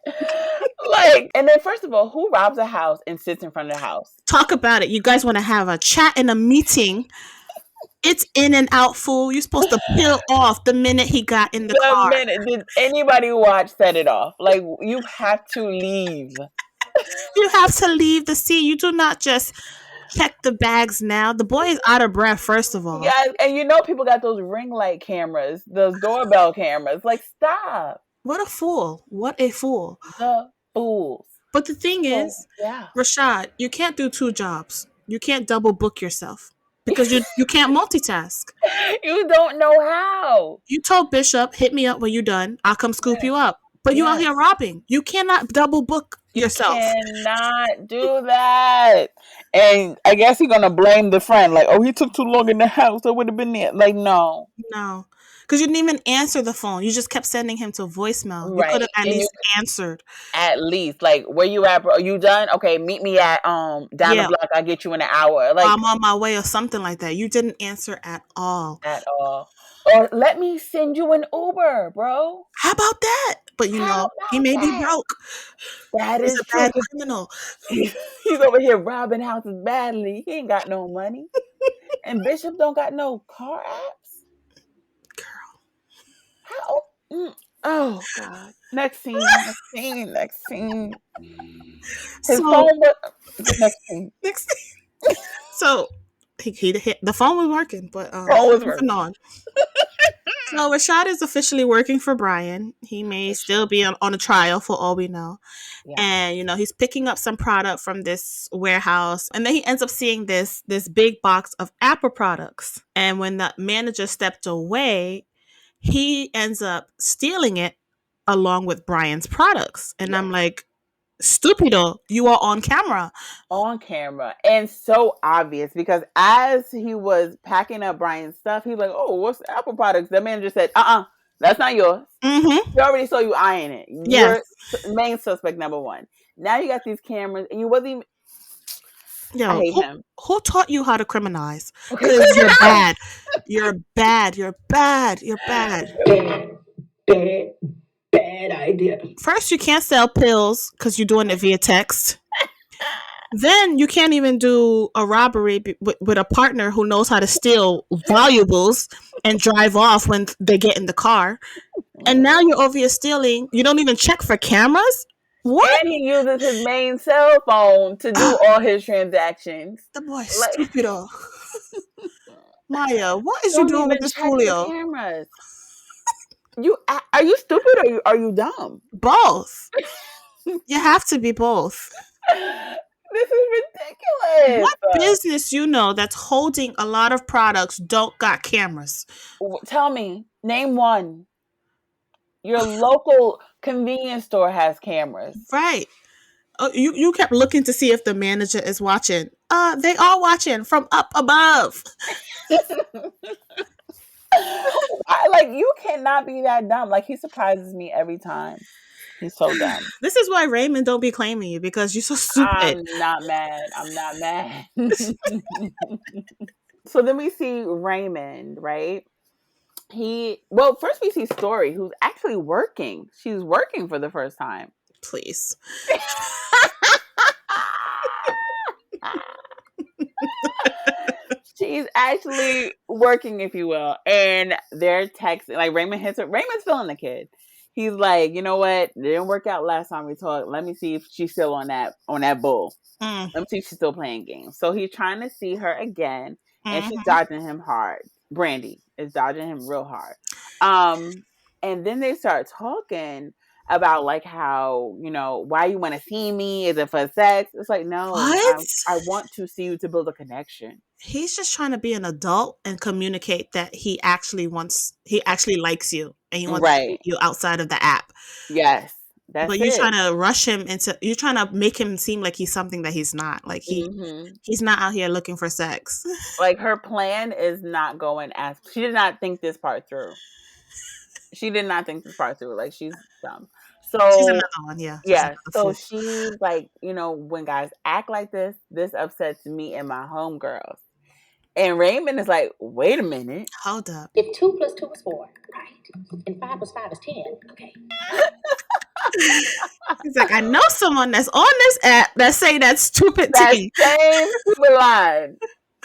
Like, and then first of all, who robs a house and sits in front of the house? Talk about it. You guys want to have a chat and a meeting. It's in and out, fool. You're supposed to peel off the minute he got in the The car. minute did anybody watch Set It Off? Like, you have to leave. You have to leave the scene. You do not just check the bags now. The boy is out of breath, first of all. Yeah, and you know people got those ring light cameras, those doorbell cameras. Like, stop. What a fool. What a fool. The fools. But the thing is, Yeah. Rashad, you can't do two jobs. You can't double book yourself because you can't multitask. You don't know how. You told Bishop, hit me up when you're done. I'll come scoop you up. But you out here robbing. You cannot double book yourself. You cannot do that. And I guess he's gonna blame the friend, like, oh, he took too long in the house. I would have been there. Like, no. No. Because you didn't even answer the phone. You just kept sending him to voicemail. You could have at least answered. At least. Like, where you at, bro? Are you done? Okay, meet me at down the block. I'll get you in an hour. Like, I'm on my way or something like that. You didn't answer at all. At all. Or let me send you an Uber, bro. How about that? But you know, he may be broke. That He's is a bad criminal. He's over here robbing houses badly. He ain't got no money. And Bishop don't got no car apps. Girl. How? Oh, God. Next scene. His phone was... Next scene. So, he hit... The phone was working, but... phone was working. On. So, Rashad is officially working for Brian. He may still be on a trial for all we know. Yeah. And, you know, he's picking up some product from this warehouse. And then he ends up seeing this big box of Apple products. And when the manager stepped away, he ends up stealing it along with Brian's products. And I'm like, stupido, you are on camera. On camera. And so obvious, because as he was packing up Brian's stuff, he's like, oh, what's the Apple products? The manager said, that's not yours. Mm-hmm. He already saw you eyeing it. Yes. You're main suspect number one. Now you got these cameras, and you wasn't even... Yo, I hate him. Who taught you how to criminalize? Because you're bad. You're bad. You're bad. You're bad. Bad idea. First, you can't sell pills because you're doing it via text. Then you can't even do a robbery with a partner who knows how to steal valuables and drive off when they get in the car. And now you're over here stealing. You don't even check for cameras? What? And he uses his main cell phone to do all his transactions. The boy's stupido. Maya, what is you doing with this Julio? Cameras. Are you stupid or are you dumb? Both. You have to be both. This is ridiculous. What business you know that's holding a lot of products don't got cameras? Tell me. Name one. Your local convenience store has cameras. Right. Oh, you kept looking to see if the manager is watching. They are watching from up above. Like, you cannot be that dumb. Like, he surprises me every time. He's so dumb. This is why Raymond don't be claiming you, because you're so stupid. I'm not mad. So then we see Raymond, right? First we see Story, who's actually working. She's working for the first time. Please. She's actually working, if you will. And they're texting. Like, Raymond hits her. Raymond's feeling the kid. He's like, you know what? It didn't work out last time we talked. Let me see if she's still on that bull. Let me see if she's still playing games. So he's trying to see her again. And she's dodging him hard. Brandy is dodging him real hard. And then they start talking about, like, how, you know, why you want to see me? Is it for sex? It's like, no, I want to see you to build a connection. He's just trying to be an adult and communicate that he actually likes you and he wants to meet you outside of the app. Yes. But you're trying to rush him you're trying to make him seem like he's something that he's not. Like, he's not out here looking for sex. Like, her plan is not going as... She did not think this part through. Like, she's dumb. So she's another one, yeah. Yeah. So she's like, you know, when guys act like this upsets me and my homegirls. And Raymond is like, wait a minute. Hold up. If 2 plus 2 is 4, right? And 5 plus 5 is 10. Okay. He's like, I know someone that's on this app that say that stupid That thing. same stupid line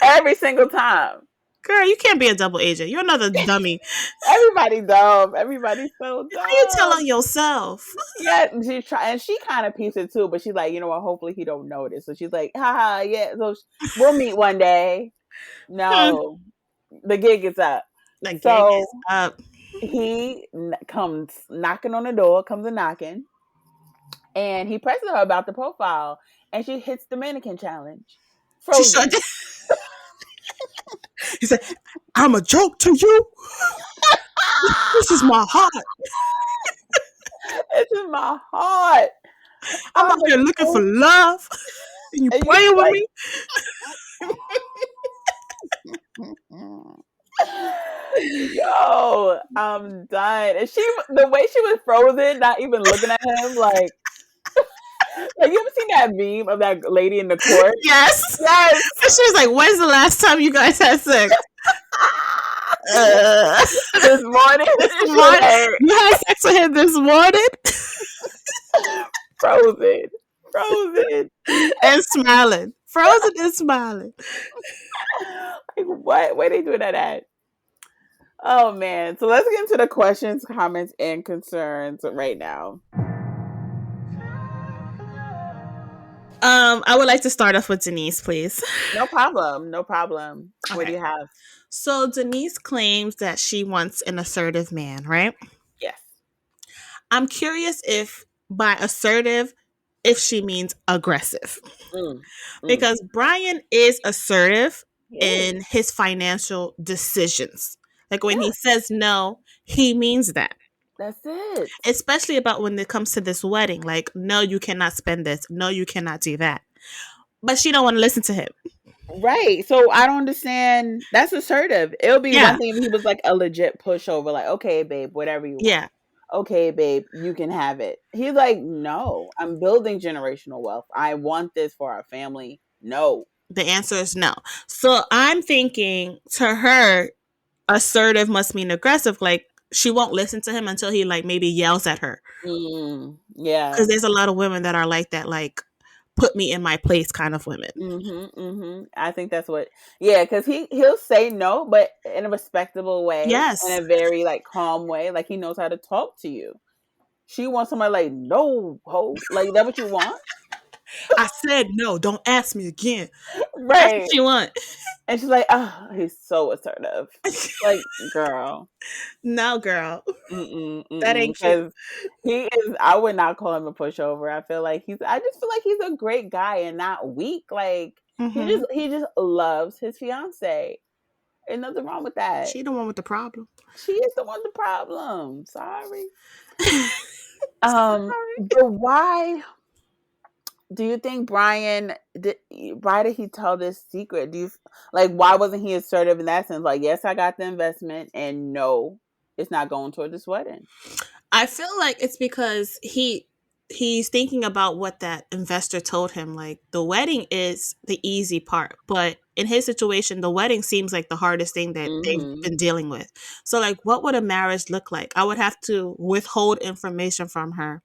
every single time. Girl, you can't be a double agent. You're another dummy. Everybody dumb. Everybody's so dumb. How you tell on yourself? Yeah, she kind of peeps it too, but she's like, you know what? Hopefully he don't notice. So she's like, haha, yeah. So we'll meet one day. No, the gig is up. The gig So is up. he comes knocking on the door, comes a knocking, and he presses her about the profile, and she hits the mannequin challenge. She Frozen. sure did. He said, I'm a joke to you. This is my heart. This is my heart. I'm out here looking for love. And you playing with me? Yo, I'm done. And the way she was frozen, not even looking at him, like you ever seen that meme of that lady in the court? Yes. Yes. And she was like, when's the last time you guys had sex? This morning. This morning. You had sex with him this morning? Frozen. And smiling. Frozen and smiling. Like, what? Where they doing that at? Oh, man. So let's get into the questions, comments, and concerns right now. I would like to start off with Denise, please. No problem. Okay. What do you have? So Denise claims that she wants an assertive man, right? Yes. I'm curious if by assertive, if she means aggressive. Because Brian is assertive in his financial decisions. Like when he says no, he means that. That's it. Especially about when it comes to this wedding. Like, no, you cannot spend this. No, you cannot do that. But she don't want to listen to him. Right. So I don't understand. That's assertive. It'll be one thing if he was like a legit pushover, like, okay, babe, whatever you want. Yeah. Okay, babe, you can have it. He's like, no, I'm building generational wealth. I want this for our family. No. The answer is no. So I'm thinking to her, assertive must mean aggressive. Like, she won't listen to him until he like maybe yells at her. Yeah. Because there's a lot of women that are like that, like, put me in my place kind of women. I think that's what, because he'll say no, but in a respectable way. Yes. In a very like calm way. Like he knows how to talk to you. She wants somebody like, no, ho. Like, is that what you want? I said no, don't ask me again. Right. That's what you want. And she's like, oh, he's so assertive. Like, girl. No, girl. That ain't cute. He is, I would not call him a pushover. I just feel like he's a great guy and not weak. Like, he just loves his fiance. Ain't nothing wrong with that. She the one with the problem. She is the one with the problem. Sorry. But why do you think why did he tell this secret? Do you like, why wasn't he assertive in that sense? Like, yes, I got the investment, and no, it's not going toward this wedding. I feel like it's because he's thinking about what that investor told him. Like, the wedding is the easy part, but in his situation, the wedding seems like the hardest thing that they've been dealing with. So, like, what would a marriage look like? I would have to withhold information from her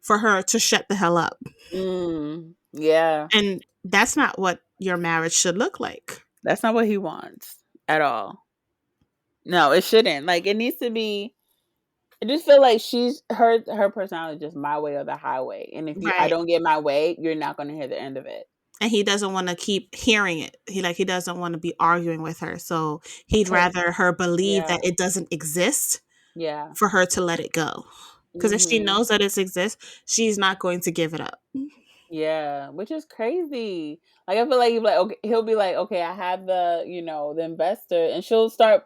for her to shut the hell up. Yeah. And that's not what your marriage should look like. That's not what he wants at all. No, it shouldn't. Like, it needs to be, I just feel like her personality is just my way or the highway. And if I don't get my way, you're not going to hear the end of it. And he doesn't want to keep hearing it. He doesn't want to be arguing with her. So he'd rather her believe that it doesn't exist for her to let it go. Because if she knows that it exists, she's not going to give it up. Yeah, which is crazy. Like, I feel like he'll be like, okay, I have the, the investor, and she'll start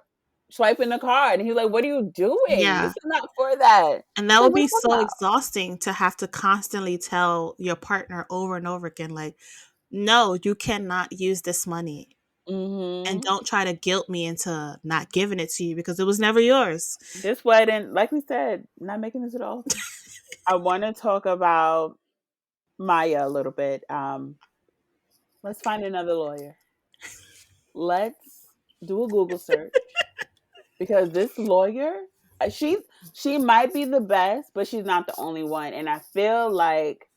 swiping the card, and he's like, what are you doing? Yeah. This is not for that. And that would be so exhausting to have to constantly tell your partner over and over again, like, no, you cannot use this money. And don't try to guilt me into not giving it to you because it was never yours. This wedding, like we said, not making this at all. I want to talk about Maya a little bit. Let's find another lawyer. Let's Do a Google search because this lawyer, she might be the best, but she's not the only one. And I feel like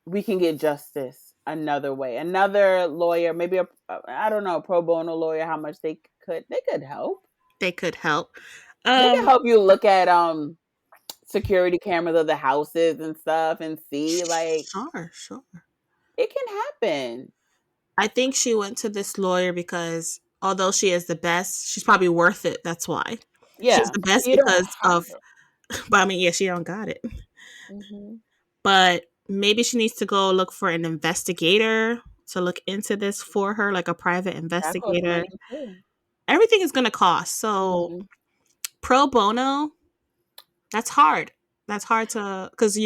we can get justice another way. Another lawyer, maybe I don't know, a pro bono lawyer, how much they could help. They could help. They could help you look at security cameras of the houses and stuff and see like Sure. it can happen. I think she went to this lawyer because although she is the best, she's probably worth it. That's why. She's Yeah. the best You don't because have of, but I mean, yeah, she don't got it. to. But maybe she needs to go look for an investigator to look into this for her, like a private That costs investigator. money too. Everything is going to cost. So Mm-hmm. pro bono, that's hard. That's hard to, because,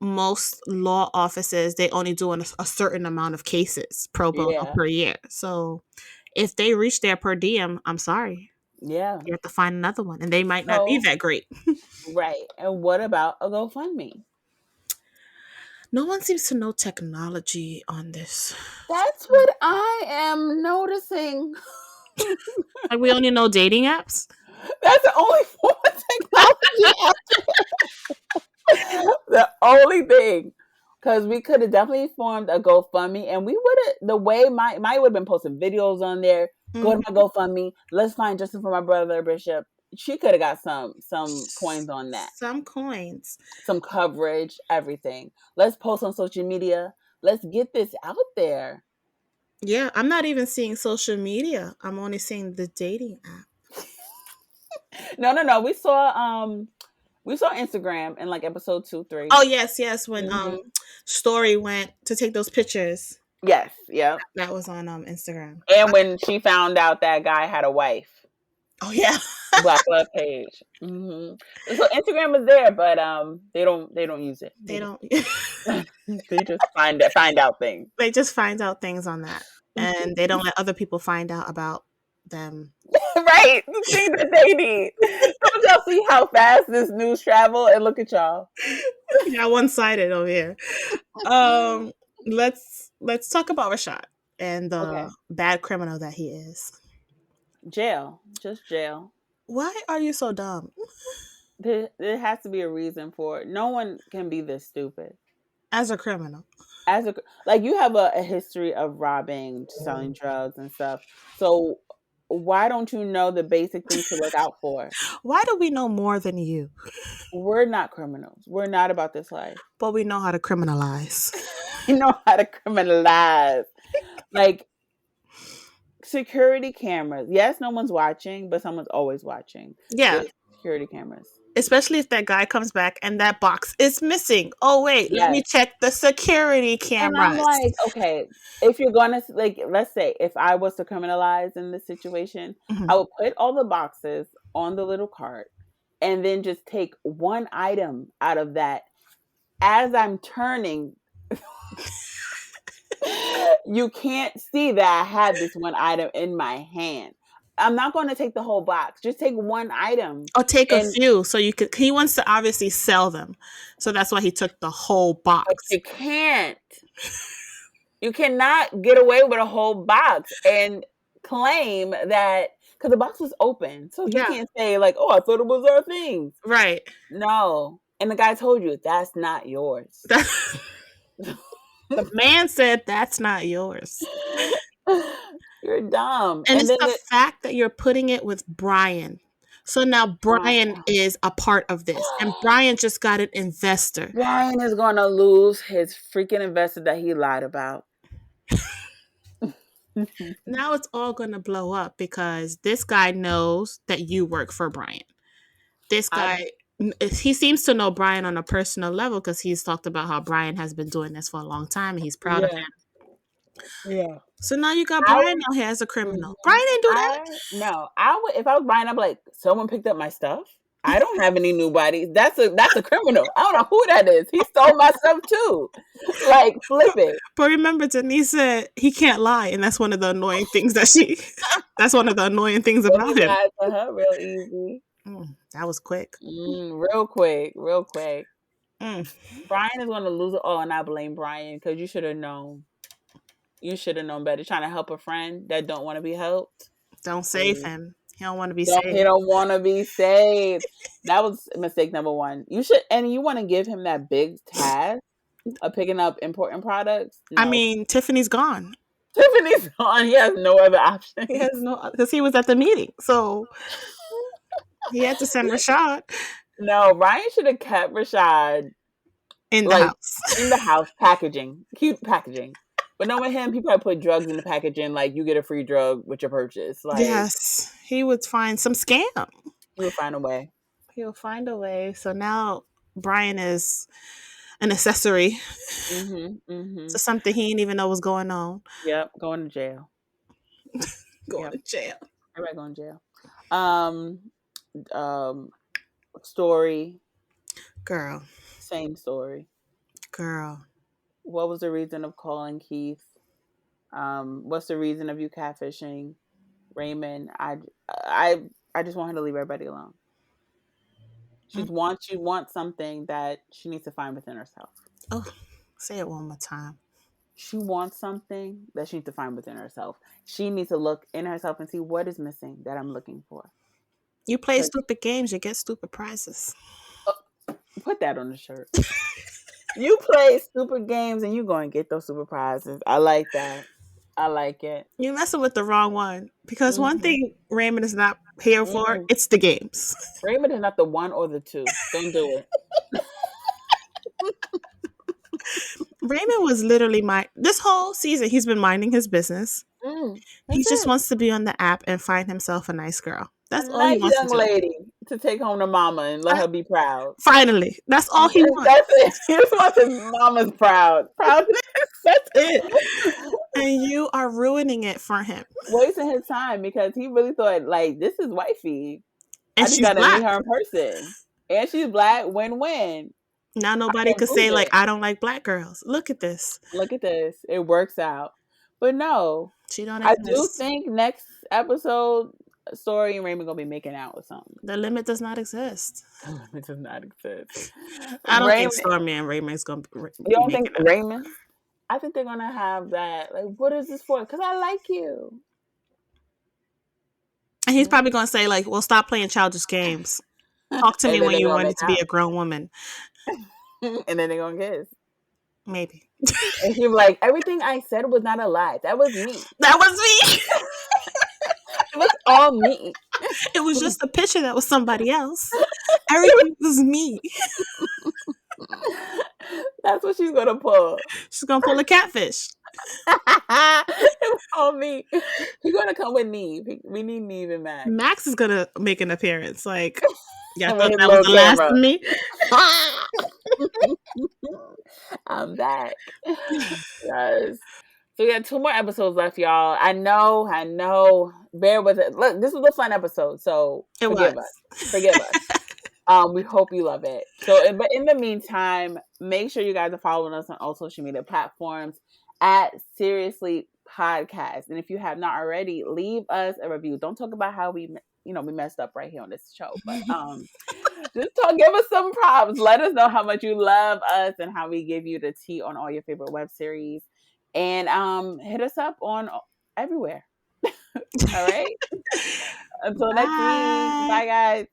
most law offices, they only do a certain amount of cases pro bono Yeah. per year. So if they reach their per diem, I'm sorry. Yeah. You have to find another one. And they might not be So, that great. right. And what about a GoFundMe? No one seems to know technology on this. That's what I am noticing. Like, we only know dating apps. That's the only form of technology the only thing. Because we could have definitely formed a GoFundMe and we would have, the way Maya would have been posting videos on there. Go to my GoFundMe. Let's find justice for my brother, Bishop. She could have got some coins on that. Some coins. Some coverage, everything. Let's post on social media. Let's get this out there. Yeah, I'm not even seeing social media. I'm only seeing the dating app. No. We saw Instagram in like episode 2, 3. Oh yes. When Story went to take those pictures. Yes, yeah. That was on Instagram. And when she found out that guy had a wife. Oh yeah. Black Love page. Mm-hmm. So Instagram is there, but they don't use it. They don't. They just find out things. They just find out things on that, and they don't let other people find out about them. Right, the thing that they need. Don't y'all see how fast this news travel? And look at y'all. Yeah, one-sided over here. Let's talk about Rashad and the bad criminal that he is. Jail, just jail. Why are you so dumb? There has to be a reason for it. No one can be this stupid. As a criminal. Like you have a history of robbing, selling drugs and stuff. So why don't you know the basic things to look out for? Why do we know more than you? We're not criminals. We're not about this life. But we know how to criminalize. We know how to criminalize. Like security cameras. Yes, no one's watching, but someone's always watching. Yeah. There's security cameras. Especially if that guy comes back and that box is missing. Oh, wait, let me check the security cameras. And I'm like, okay, if you're going to, like, let's say if I was to criminalize in this situation, I would put all the boxes on the little cart and then just take one item out of that as I'm turning. You can't see that I had this one item in my hand. I'm not going to take the whole box. Just take one item. Or take a few so you could. He wants to obviously sell them. So that's why he took the whole box. But you can't. You cannot get away with a whole box and claim that because the box was open. So you can't say like, oh, I thought it was our thing. Right. No. And the guy told you that's not yours. The man said that's not yours. You're dumb. And it's the fact that you're putting it with Brian. So now Brian is a part of this. And Brian just got an investor. Brian is going to lose his freaking investor that he lied about. Now it's all going to blow up because this guy knows that you work for Brian. This guy, he seems to know Brian on a personal level because he's talked about how Brian has been doing this for a long time and he's proud of him. Yeah. So now you got Brian out here as a criminal. Brian didn't do that. No, I would. If I was Brian, I'd be like, someone picked up my stuff. I don't have any new bodies. That's a criminal. I don't know who that is. He stole my stuff too. Like, flip it. But remember, Denise said he can't lie, and that's one of the annoying things that's one of the annoying things about him. For her, real easy. That was quick. Real quick. Brian is going to lose it all, and I blame Brian because you should have known. You should have known better. Trying to help a friend that don't want to be helped. Don't save him. He don't want to be He saved. don't want to be saved. That was mistake number one. You should, and you want to give him that big task of picking up important products. No. I mean, Tiffany's gone. Tiffany's gone. He has no other option. He has no, because he was at the meeting, so he had to send Rashad No, Ryan should have kept Rashad in the house. In the house, packaging, cute packaging. But knowing him, he probably put drugs in the packaging, like you get a free drug with your purchase. Like, yes, he would find some scam. He would find a way. He'll find a way. So now Brian is an accessory to something he didn't even know was going on. Yep, going to jail. Going to jail. Everybody going to jail. Story. Girl. Same story. Girl. What was the reason of calling Keith? What's the reason of you catfishing Raymond? I just want her to leave everybody alone. She wants something that she needs to find within herself. Oh, say it one more time. She wants something that she needs to find within herself. She needs to look in herself and see what is missing that I'm looking for. You play stupid games, you get stupid prizes. Put that on the shirt. You play stupid games and you're going to get those super prizes. I like that. I like it. You're messing with the wrong one. Because one thing Raymond is not here for, it's the games. Raymond is not the one or the two. Don't do it. Raymond was literally this whole season, he's been minding his business. He just wants to be on the app and find himself a nice girl. That's all he wants to do. Young lady to take home to mama and let her be proud. Finally. That's all he wants. That's it. He just wants his mama's proud. Proudness. That's it. And you are ruining it for him. Wasting his time because he really thought, like, this is wifey. And I just gotta meet her in person. And she's black. Win-win. Now nobody could say, like, I don't like black girls. Look at this. Look at this. It works out. But no. She don't exist. I do think next episode, Story and Raymond gonna be making out with something. The limit does not exist. The limit does not exist. I don't think Stormy and Raymond's gonna be. You don't think Raymond? I think they're gonna have that. Like, what is this for? Because I like you. And he's probably gonna say, like, well, stop playing childish games. Talk to me when you wanted to be a grown woman. And then they're gonna kiss. Maybe. And he's like, everything I said was not a lie. That was me. That was me. It was all me. It was just a picture that was somebody else. Everything was me. That's what she's gonna pull. She's gonna pull a catfish. It was all me. She's gonna come with Neve. We need Neve and Max. Max is gonna make an appearance. Like, yeah, I thought that was the last of me. I'm back. Yes. So we got 2 more episodes left, y'all. I know. Bear with it. Look, this was a fun episode, so forgive us. We hope you love it. So, but in the meantime, make sure you guys are following us on all social media platforms at Seriously Podcast. And if you have not already, leave us a review. Don't talk about how we messed up right here on this show, but just give us some props. Let us know how much you love us and how we give you the tea on all your favorite web series. And hit us up on everywhere. All right. Until next week. Bye, guys.